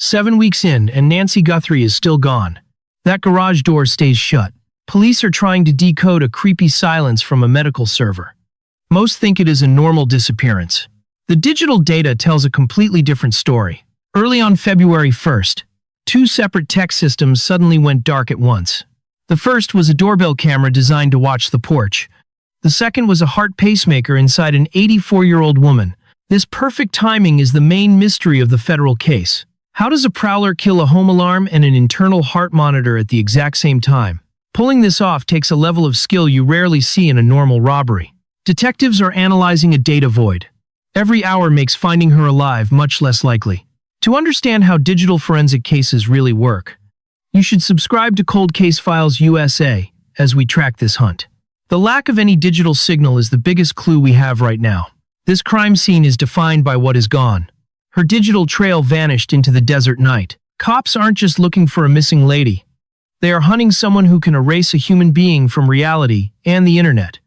7 weeks in, and Nancy Guthrie is still gone. That garage door stays shut. Police are trying to decode a creepy silence from a medical server. Most think it is a normal disappearance. The digital data tells a completely different story. Early on February 1st, 2 separate tech systems suddenly went dark at once. The first was a doorbell camera designed to watch the porch. The second was a heart pacemaker inside an 84-year-old woman. This perfect timing is the main mystery of the federal case. How does a prowler kill a home alarm and an internal heart monitor at the exact same time? Pulling this off takes a level of skill you rarely see in a normal robbery. Detectives are analyzing a data void. Every hour makes finding her alive much less likely. To understand how digital forensic cases really work, you should subscribe to Cold Case Files USA as we track this hunt. The lack of any digital signal is the biggest clue we have right now. This crime scene is defined by what is gone. Her digital trail vanished into the desert night. Cops aren't just looking for a missing lady. They are hunting someone who can erase a human being from reality and the internet.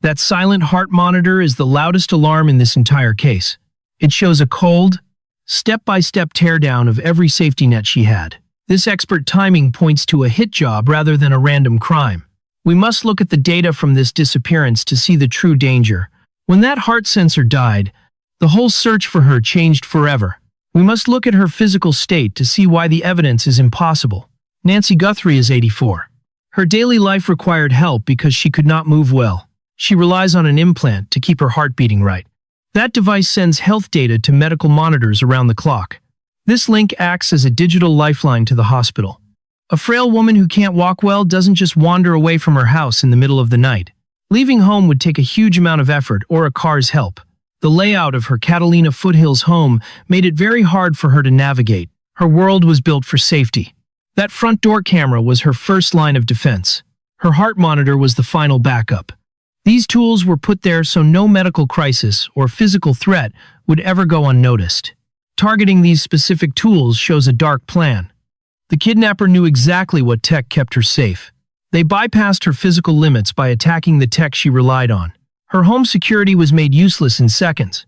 That silent heart monitor is the loudest alarm in this entire case. It shows a cold, step-by-step teardown of every safety net she had. This expert timing points to a hit job rather than a random crime. We must look at the data from this disappearance to see the true danger. When that heart sensor died, the whole search for her changed forever. We must look at her physical state to see why the evidence is impossible. Nancy Guthrie is 84. Her daily life required help because she could not move well. She relies on an implant to keep her heart beating right. That device sends health data to medical monitors around the clock. This link acts as a digital lifeline to the hospital. A frail woman who can't walk well doesn't just wander away from her house in the middle of the night. Leaving home would take a huge amount of effort or a car's help. The layout of her Catalina Foothills home made it very hard for her to navigate. Her world was built for safety. That front door camera was her first line of defense. Her heart monitor was the final backup. These tools were put there so no medical crisis or physical threat would ever go unnoticed. Targeting these specific tools shows a dark plan. The kidnapper knew exactly what tech kept her safe. They bypassed her physical limits by attacking the tech she relied on. Her home security was made useless in seconds.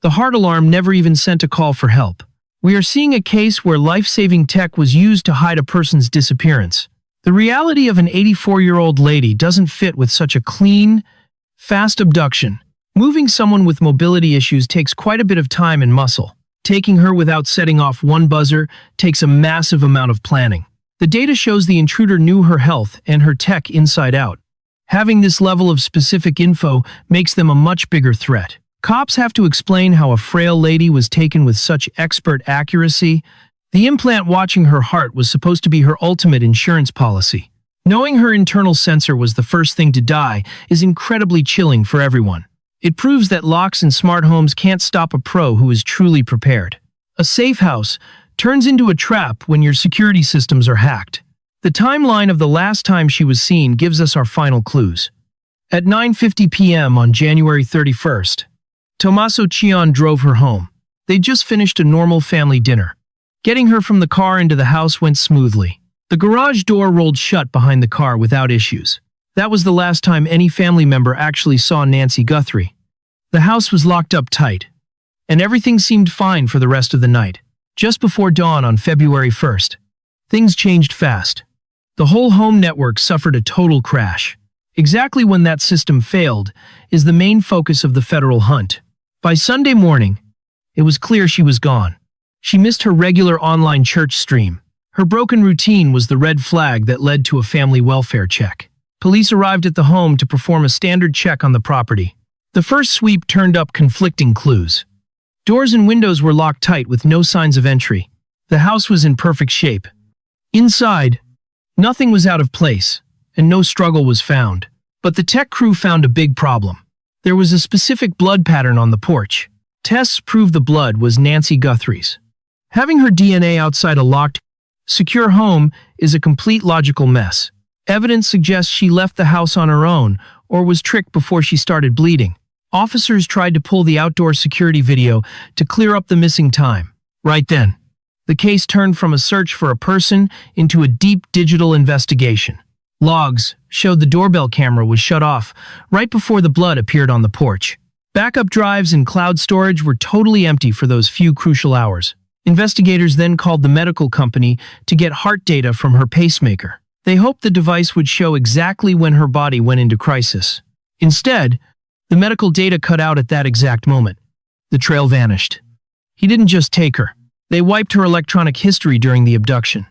The heart alarm never even sent a call for help. We are seeing a case where life-saving tech was used to hide a person's disappearance. The reality of an 84-year-old lady doesn't fit with such a clean, fast abduction. Moving someone with mobility issues takes quite a bit of time and muscle. Taking her without setting off one buzzer takes a massive amount of planning. The data shows the intruder knew her health and her tech inside out. Having this level of specific info makes them a much bigger threat. Cops have to explain how a frail lady was taken with such expert accuracy. The implant watching her heart was supposed to be her ultimate insurance policy. Knowing her internal sensor was the first thing to die is incredibly chilling for everyone. It proves that locks and smart homes can't stop a pro who is truly prepared. A safe house turns into a trap when your security systems are hacked. The timeline of the last time she was seen gives us our final clues. At 9:50 p.m. on January 31st, Tomaso Chioni drove her home. They'd just finished a normal family dinner. Getting her from the car into the house went smoothly. The garage door rolled shut behind the car without issues. That was the last time any family member actually saw Nancy Guthrie. The house was locked up tight, and everything seemed fine for the rest of the night. Just before dawn on February 1st, things changed fast. The whole home network suffered a total crash. Exactly when that system failed is the main focus of the federal hunt. By Sunday morning, it was clear she was gone. She missed her regular online church stream. Her broken routine was the red flag that led to a family welfare check. Police arrived at the home to perform a standard check on the property. The first sweep turned up conflicting clues. Doors and windows were locked tight with no signs of entry. The house was in perfect shape. Inside, nothing was out of place, and no struggle was found. But the tech crew found a big problem. There was a specific blood pattern on the porch. Tests proved the blood was Nancy Guthrie's. Having her DNA outside a locked, secure home is a complete logical mess. Evidence suggests she left the house on her own or was tricked before she started bleeding. Officers tried to pull the outdoor security video to clear up the missing time. Right then, the case turned from a search for a person into a deep digital investigation. Logs showed the doorbell camera was shut off right before the blood appeared on the porch. Backup drives and cloud storage were totally empty for those few crucial hours. Investigators then called the medical company to get heart data from her pacemaker. They hoped the device would show exactly when her body went into crisis. Instead, the medical data cut out at that exact moment. The trail vanished. He didn't just take her. They wiped her electronic history during the abduction.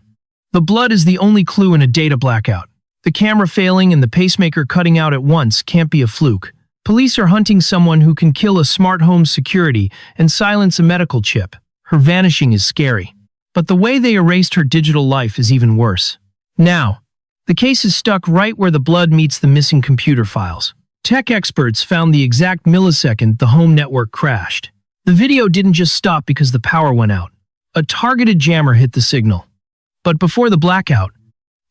The blood is the only clue in a data blackout. The camera failing and the pacemaker cutting out at once can't be a fluke. Police are hunting someone who can kill a smart home security and silence a medical chip. Her vanishing is scary. But the way they erased her digital life is even worse. Now, the case is stuck right where the blood meets the missing computer files. Tech experts found the exact millisecond the home network crashed. The video didn't just stop because the power went out. A targeted jammer hit the signal. But before the blackout,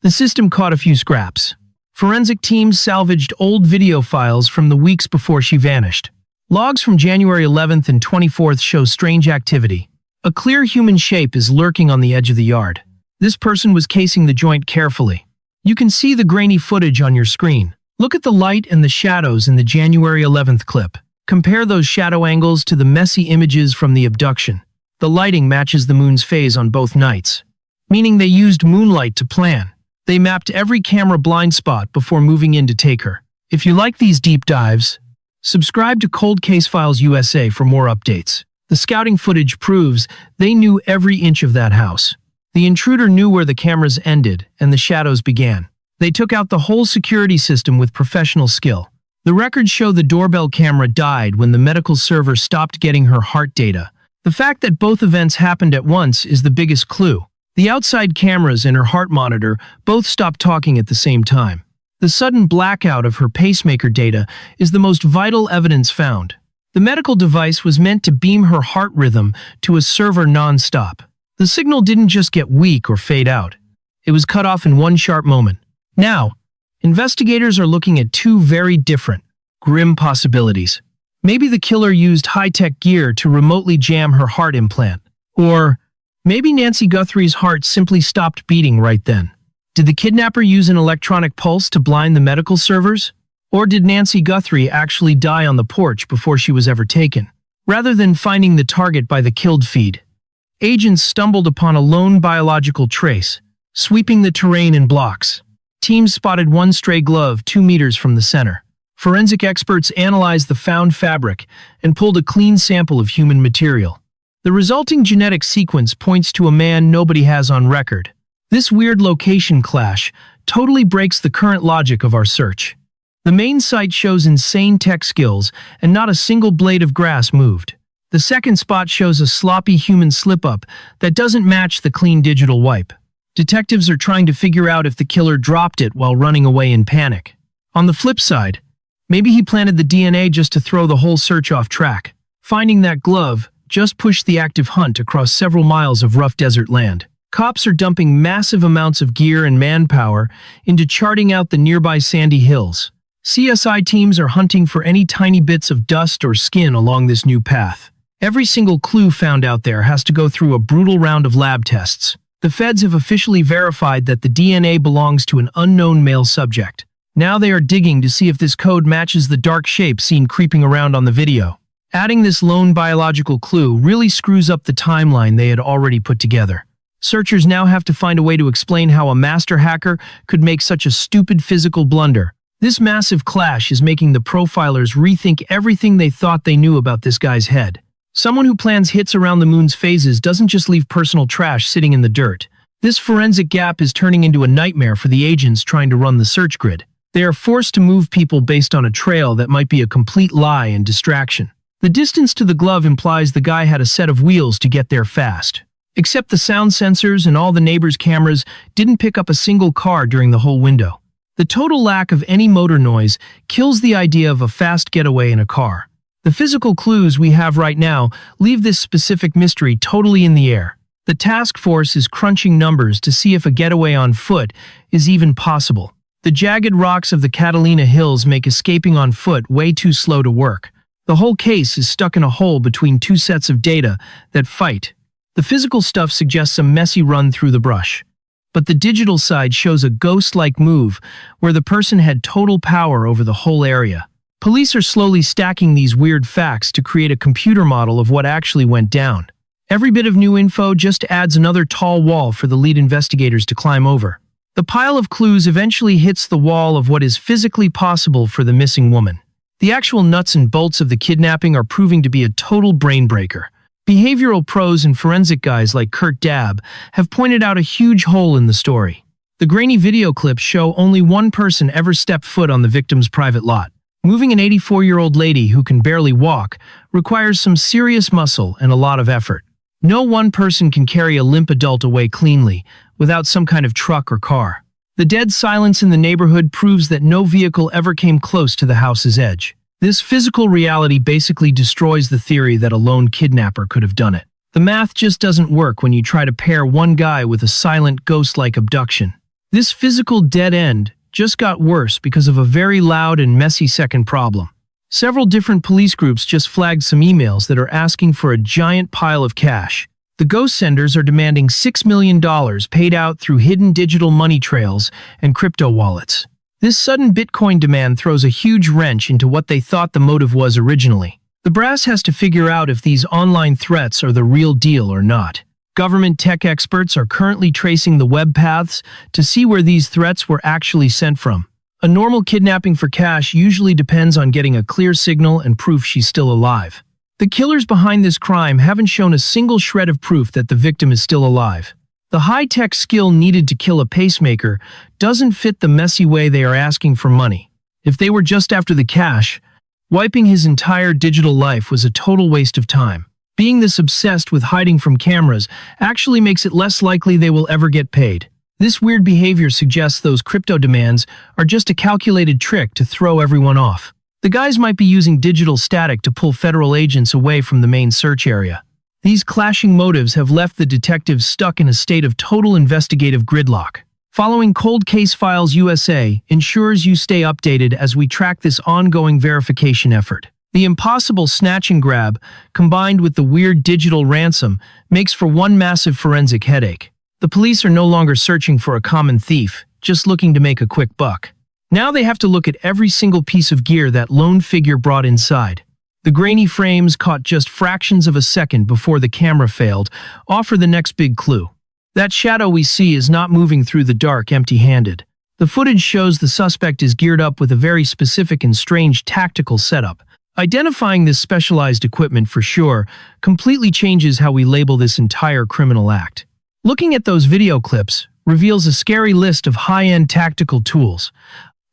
the system caught a few scraps. Forensic teams salvaged old video files from the weeks before she vanished. Logs from January 11th and 24th show strange activity. A clear human shape is lurking on the edge of the yard. This person was casing the joint carefully. You can see the grainy footage on your screen. Look at the light and the shadows in the January 11th clip. Compare those shadow angles to the messy images from the abduction. The lighting matches the moon's phase on both nights, meaning they used moonlight to plan. They mapped every camera blind spot before moving in to take her. If you like these deep dives, subscribe to Cold Case Files USA for more updates. The scouting footage proves they knew every inch of that house. The intruder knew where the cameras ended and the shadows began. They took out the whole security system with professional skill. The records show the doorbell camera died when the medical server stopped getting her heart data. The fact that both events happened at once is the biggest clue. The outside cameras and her heart monitor both stopped talking at the same time. The sudden blackout of her pacemaker data is the most vital evidence found. The medical device was meant to beam her heart rhythm to a server non-stop. The signal didn't just get weak or fade out. It was cut off in one sharp moment. Now, investigators are looking at two very different, grim possibilities. Maybe the killer used high-tech gear to remotely jam her heart implant. Or maybe Nancy Guthrie's heart simply stopped beating right then. Did the kidnapper use an electronic pulse to blind the medical servers? Or did Nancy Guthrie actually die on the porch before she was ever taken? Rather than finding the target by the killed feed, agents stumbled upon a lone biological trace, sweeping the terrain in blocks. Teams spotted one stray glove 2 meters from the center. Forensic experts analyzed the found fabric and pulled a clean sample of human material. The resulting genetic sequence points to a man nobody has on record. This weird location clash totally breaks the current logic of our search. The main site shows insane tech skills, and not a single blade of grass moved. The second spot shows a sloppy human slip-up that doesn't match the clean digital wipe. Detectives are trying to figure out if the killer dropped it while running away in panic. On the flip side, maybe he planted the DNA just to throw the whole search off track. Finding that glove just pushed the active hunt across several miles of rough desert land. Cops are dumping massive amounts of gear and manpower into charting out the nearby sandy hills. CSI teams are hunting for any tiny bits of dust or skin along this new path. Every single clue found out there has to go through a brutal round of lab tests. The feds have officially verified that the DNA belongs to an unknown male subject. Now they are digging to see if this code matches the dark shape seen creeping around on the video. Adding this lone biological clue really screws up the timeline they had already put together. Searchers now have to find a way to explain how a master hacker could make such a stupid physical blunder. This massive clash is making the profilers rethink everything they thought they knew about this guy's head. Someone who plans hits around the moon's phases doesn't just leave personal trash sitting in the dirt. This forensic gap is turning into a nightmare for the agents trying to run the search grid. They are forced to move people based on a trail that might be a complete lie and distraction. The distance to the glove implies the guy had a set of wheels to get there fast. Except the sound sensors and all the neighbors' cameras didn't pick up a single car during the whole window. The total lack of any motor noise kills the idea of a fast getaway in a car. The physical clues we have right now leave this specific mystery totally in the air. The task force is crunching numbers to see if a getaway on foot is even possible. The jagged rocks of the Catalina Hills make escaping on foot way too slow to work. The whole case is stuck in a hole between two sets of data that fight. The physical stuff suggests a messy run through the brush. But the digital side shows a ghost-like move where the person had total power over the whole area. Police are slowly stacking these weird facts to create a computer model of what actually went down. Every bit of new info just adds another tall wall for the lead investigators to climb over. The pile of clues eventually hits the wall of what is physically possible for the missing woman. The actual nuts and bolts of the kidnapping are proving to be a total brain breaker. Behavioral pros and forensic guys like Curt Daub have pointed out a huge hole in the story. The grainy video clips show only one person ever stepped foot on the victim's private lot. Moving an 84-year-old lady who can barely walk requires some serious muscle and a lot of effort. No one person can carry a limp adult away cleanly without some kind of truck or car. The dead silence in the neighborhood proves that no vehicle ever came close to the house's edge. This physical reality basically destroys the theory that a lone kidnapper could have done it. The math just doesn't work when you try to pair one guy with a silent ghost-like abduction. This physical dead end just got worse because of a very loud and messy second problem. Several different police groups just flagged some emails that are asking for a giant pile of cash. The ghost senders are demanding $6 million paid out through hidden digital money trails and crypto wallets. This sudden Bitcoin demand throws a huge wrench into what they thought the motive was originally. The brass has to figure out if these online threats are the real deal or not. Government tech experts are currently tracing the web paths to see where these threats were actually sent from. A normal kidnapping for cash usually depends on getting a clear signal and proof she's still alive. The killers behind this crime haven't shown a single shred of proof that the victim is still alive. The high-tech skill needed to kill a pacemaker doesn't fit the messy way they are asking for money. If they were just after the cash, wiping his entire digital life was a total waste of time. Being this obsessed with hiding from cameras actually makes it less likely they will ever get paid. This weird behavior suggests those crypto demands are just a calculated trick to throw everyone off. The guys might be using digital static to pull federal agents away from the main search area. These clashing motives have left the detectives stuck in a state of total investigative gridlock. Following Cold Case Files USA ensures you stay updated as we track this ongoing verification effort. The impossible snatch and grab, combined with the weird digital ransom, makes for one massive forensic headache. The police are no longer searching for a common thief, just looking to make a quick buck. Now they have to look at every single piece of gear that lone figure brought inside. The grainy frames, caught just fractions of a second before the camera failed, offer the next big clue. That shadow we see is not moving through the dark empty-handed. The footage shows the suspect is geared up with a very specific and strange tactical setup. Identifying this specialized equipment for sure completely changes how we label this entire criminal act. Looking at those video clips reveals a scary list of high-end tactical tools.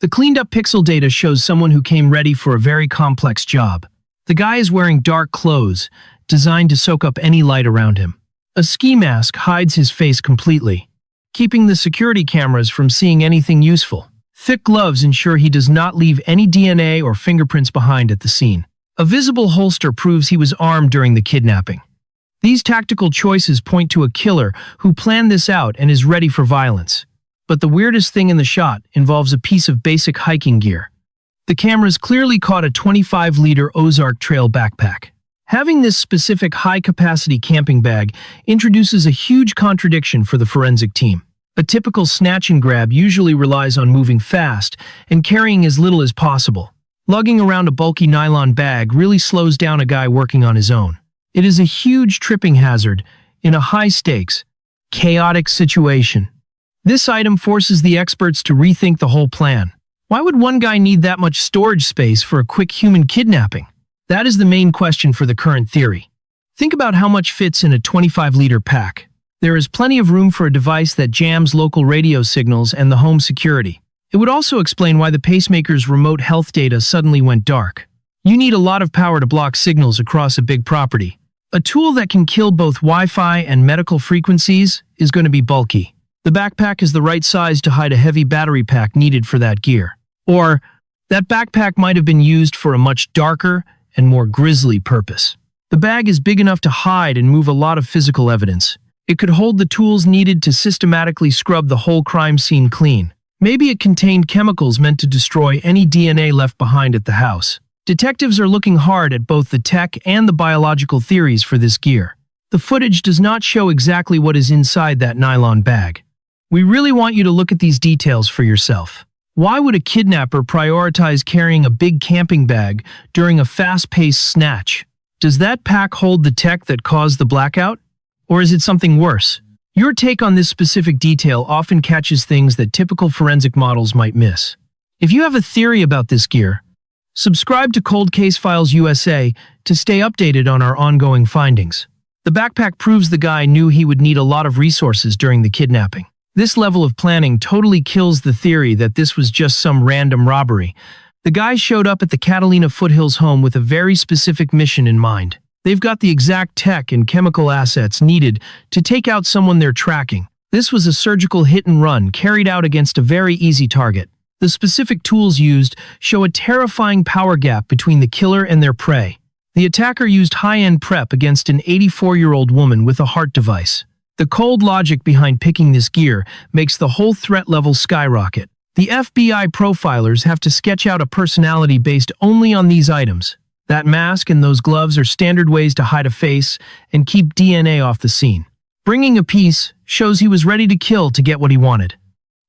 The cleaned-up pixel data shows someone who came ready for a very complex job. The guy is wearing dark clothes, designed to soak up any light around him. A ski mask hides his face completely, keeping the security cameras from seeing anything useful. Thick gloves ensure he does not leave any DNA or fingerprints behind at the scene. A visible holster proves he was armed during the kidnapping. These tactical choices point to a killer who planned this out and is ready for violence. But the weirdest thing in the shot involves a piece of basic hiking gear. The cameras clearly caught a 25-liter Ozark Trail backpack. Having this specific high-capacity camping bag introduces a huge contradiction for the forensic team. A typical snatch and grab usually relies on moving fast and carrying as little as possible. Lugging around a bulky nylon bag really slows down a guy working on his own. It is a huge tripping hazard in a high-stakes, chaotic situation. This item forces the experts to rethink the whole plan. Why would one guy need that much storage space for a quick human kidnapping? That is the main question for the current theory. Think about how much fits in a 25-liter pack. There is plenty of room for a device that jams local radio signals and the home security. It would also explain why the pacemaker's remote health data suddenly went dark. You need a lot of power to block signals across a big property. A tool that can kill both Wi-Fi and medical frequencies is going to be bulky. The backpack is the right size to hide a heavy battery pack needed for that gear. Or, that backpack might have been used for a much darker and more grisly purpose. The bag is big enough to hide and move a lot of physical evidence. It could hold the tools needed to systematically scrub the whole crime scene clean. Maybe it contained chemicals meant to destroy any DNA left behind at the house. Detectives are looking hard at both the tech and the biological theories for this gear. The footage does not show exactly what is inside that nylon bag. We really want you to look at these details for yourself. Why would a kidnapper prioritize carrying a big camping bag during a fast-paced snatch? Does that pack hold the tech that caused the blackout? Or is it something worse? Your take on this specific detail often catches things that typical forensic models might miss. If you have a theory about this gear, subscribe to Cold Case Files USA to stay updated on our ongoing findings. The backpack proves the guy knew he would need a lot of resources during the kidnapping. This level of planning totally kills the theory that this was just some random robbery. The guy showed up at the Catalina Foothills home with a very specific mission in mind. They've got the exact tech and chemical assets needed to take out someone they're tracking. This was a surgical hit and run carried out against a very easy target. The specific tools used show a terrifying power gap between the killer and their prey. The attacker used high-end prep against an 84-year-old woman with a heart device. The cold logic behind picking this gear makes the whole threat level skyrocket. The FBI profilers have to sketch out a personality based only on these items. That mask and those gloves are standard ways to hide a face and keep DNA off the scene. Bringing a piece shows he was ready to kill to get what he wanted.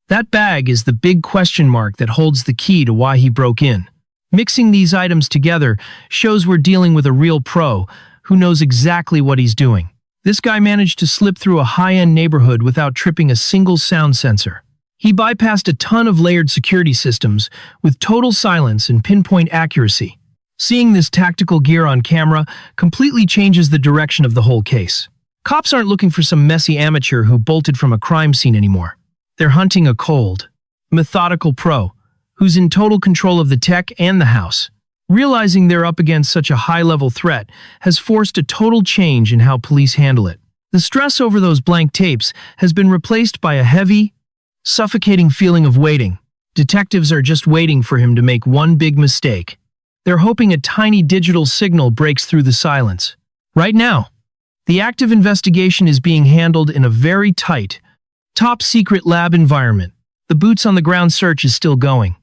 That bag is the big question mark that holds the key to why he broke in. Mixing these items together shows we're dealing with a real pro who knows exactly what he's doing. This guy managed to slip through a high-end neighborhood without tripping a single sound sensor. He bypassed a ton of layered security systems with total silence and pinpoint accuracy. Seeing this tactical gear on camera completely changes the direction of the whole case. Cops aren't looking for some messy amateur who bolted from a crime scene anymore. They're hunting a cold, methodical pro who's in total control of the tech and the house. Realizing they're up against such a high-level threat has forced a total change in how police handle it. The stress over those blank tapes has been replaced by a heavy, suffocating feeling of waiting. Detectives are just waiting for him to make one big mistake. They're hoping a tiny digital signal breaks through the silence. Right now, the active investigation is being handled in a very tight, top-secret lab environment. The boots-on-the-ground search is still going,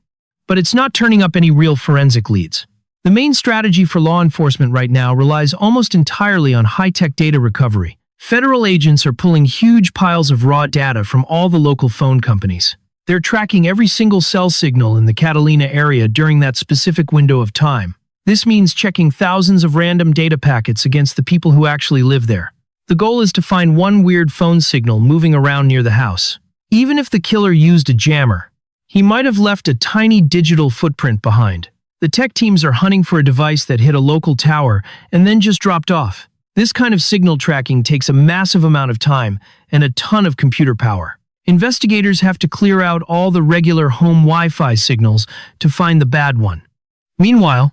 but it's not turning up any real forensic leads. The main strategy for law enforcement right now relies almost entirely on high-tech data recovery. Federal agents are pulling huge piles of raw data from all the local phone companies. They're tracking every single cell signal in the Catalina area during that specific window of time. This means checking thousands of random data packets against the people who actually live there. The goal is to find one weird phone signal moving around near the house. Even if the killer used a jammer, he might have left a tiny digital footprint behind. The tech teams are hunting for a device that hit a local tower and then just dropped off. This kind of signal tracking takes a massive amount of time and a ton of computer power. Investigators have to clear out all the regular home Wi-Fi signals to find the bad one. Meanwhile,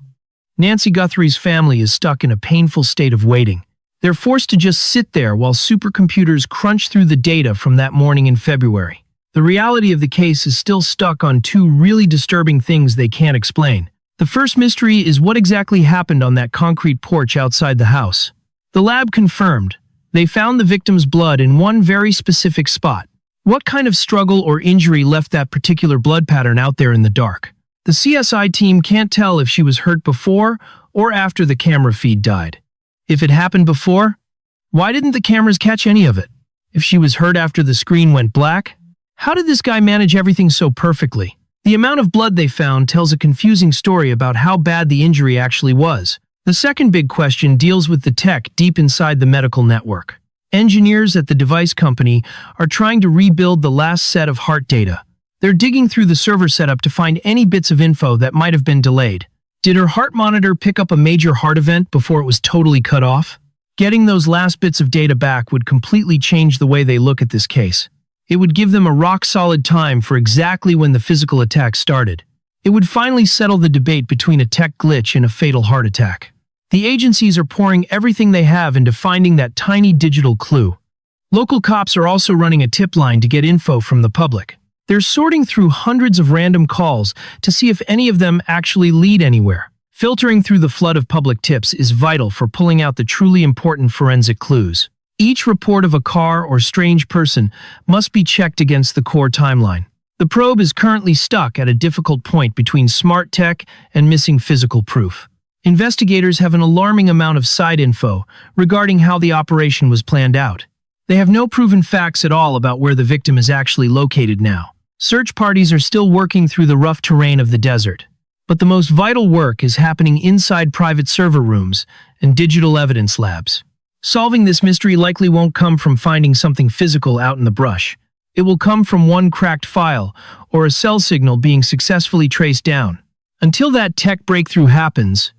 Nancy Guthrie's family is stuck in a painful state of waiting. They're forced to just sit there while supercomputers crunch through the data from that morning in February. The reality of the case is still stuck on two really disturbing things they can't explain. The first mystery is what exactly happened on that concrete porch outside the house. The lab confirmed they found the victim's blood in one very specific spot. What kind of struggle or injury left that particular blood pattern out there in the dark? The CSI team can't tell if she was hurt before or after the camera feed died. If it happened before, why didn't the cameras catch any of it? If she was hurt after the screen went black, how did this guy manage everything so perfectly? The amount of blood they found tells a confusing story about how bad the injury actually was. The second big question deals with the tech deep inside the medical network. Engineers at the device company are trying to rebuild the last set of heart data. They're digging through the server setup to find any bits of info that might have been delayed. Did her heart monitor pick up a major heart event before it was totally cut off? Getting those last bits of data back would completely change the way they look at this case. It would give them a rock-solid time for exactly when the physical attack started. It would finally settle the debate between a tech glitch and a fatal heart attack. The agencies are pouring everything they have into finding that tiny digital clue. Local cops are also running a tip line to get info from the public. They're sorting through hundreds of random calls to see if any of them actually lead anywhere. Filtering through the flood of public tips is vital for pulling out the truly important forensic clues. Each report of a car or strange person must be checked against the core timeline. The probe is currently stuck at a difficult point between smart tech and missing physical proof. Investigators have an alarming amount of side info regarding how the operation was planned out. They have no proven facts at all about where the victim is actually located now. Search parties are still working through the rough terrain of the desert, but the most vital work is happening inside private server rooms and digital evidence labs. Solving this mystery likely won't come from finding something physical out in the brush. It will come from one cracked file or a cell signal being successfully traced down. Until that tech breakthrough happens,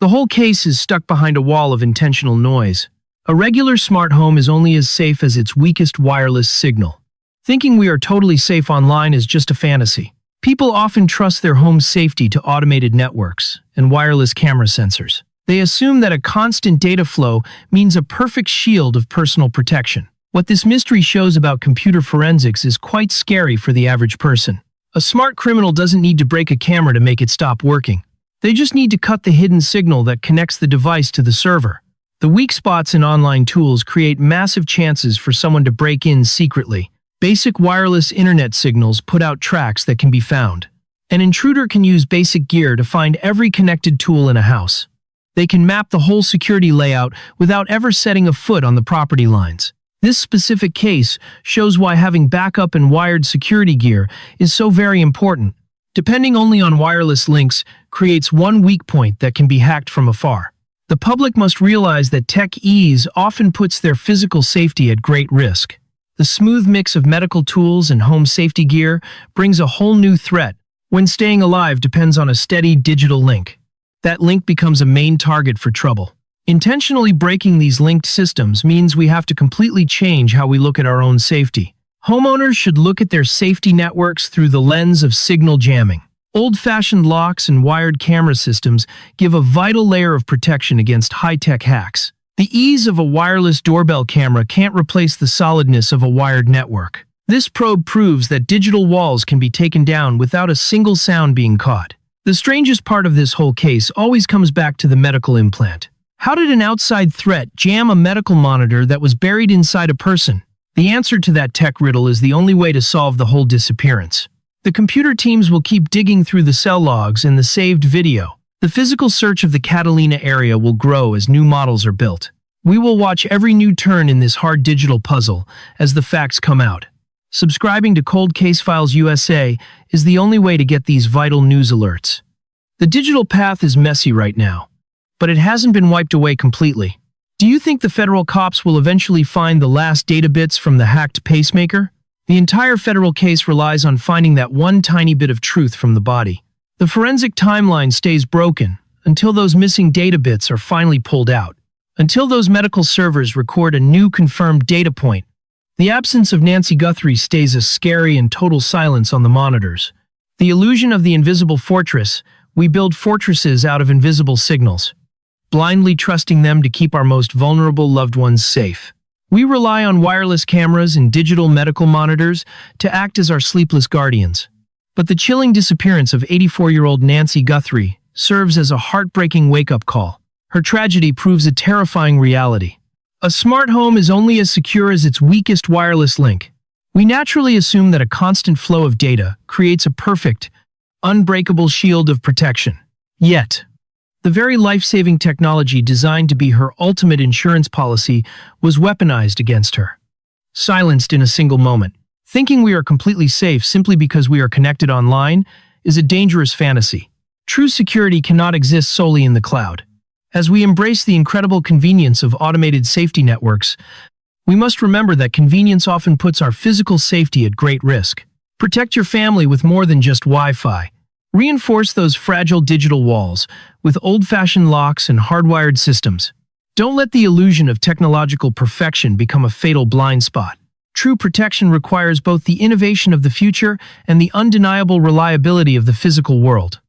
the whole case is stuck behind a wall of intentional noise. A regular smart home is only as safe as its weakest wireless signal. Thinking we are totally safe online is just a fantasy. People often trust their home's safety to automated networks and wireless camera sensors. They assume that a constant data flow means a perfect shield of personal protection. What this mystery shows about computer forensics is quite scary for the average person. A smart criminal doesn't need to break a camera to make it stop working. They just need to cut the hidden signal that connects the device to the server. The weak spots in online tools create massive chances for someone to break in secretly. Basic wireless internet signals put out tracks that can be found. An intruder can use basic gear to find every connected tool in a house. They can map the whole security layout without ever setting a foot on the property lines. This specific case shows why having backup and wired security gear is so very important. Depending only on wireless links creates one weak point that can be hacked from afar. The public must realize that tech ease often puts their physical safety at great risk. The smooth mix of medical tools and home safety gear brings a whole new threat when staying alive depends on a steady digital link. That link becomes a main target for trouble. Intentionally breaking these linked systems means we have to completely change how we look at our own safety. Homeowners should look at their safety networks through the lens of signal jamming. Old-fashioned locks and wired camera systems give a vital layer of protection against high-tech hacks. The ease of a wireless doorbell camera can't replace the solidness of a wired network. This probe proves that digital walls can be taken down without a single sound being caught. The strangest part of this whole case always comes back to the medical implant. How did an outside threat jam a medical monitor that was buried inside a person? The answer to that tech riddle is the only way to solve the whole disappearance. The computer teams will keep digging through the cell logs and the saved video. The physical search of the Catalina area will grow as new models are built. We will watch every new turn in this hard digital puzzle as the facts come out. Subscribing to Cold Case Files USA is the only way to get these vital news alerts. The digital path is messy right now, but it hasn't been wiped away completely. Do you think the federal cops will eventually find the last data bits from the hacked pacemaker? The entire federal case relies on finding that one tiny bit of truth from the body. The forensic timeline stays broken until those missing data bits are finally pulled out. Until those medical servers record a new confirmed data point, the absence of Nancy Guthrie stays a scary and total silence on the monitors. The illusion of the invisible fortress, we build fortresses out of invisible signals, blindly trusting them to keep our most vulnerable loved ones safe. We rely on wireless cameras and digital medical monitors to act as our sleepless guardians. But the chilling disappearance of 84-year-old Nancy Guthrie serves as a heartbreaking wake-up call. Her tragedy proves a terrifying reality. A smart home is only as secure as its weakest wireless link. We naturally assume that a constant flow of data creates a perfect, unbreakable shield of protection. Yet, the very life-saving technology designed to be her ultimate insurance policy was weaponized against her. Silenced in a single moment. Thinking we are completely safe simply because we are connected online is a dangerous fantasy. True security cannot exist solely in the cloud. As we embrace the incredible convenience of automated safety networks, we must remember that convenience often puts our physical safety at great risk. Protect your family with more than just Wi-Fi. Reinforce those fragile digital walls with old-fashioned locks and hardwired systems. Don't let the illusion of technological perfection become a fatal blind spot. True protection requires both the innovation of the future and the undeniable reliability of the physical world.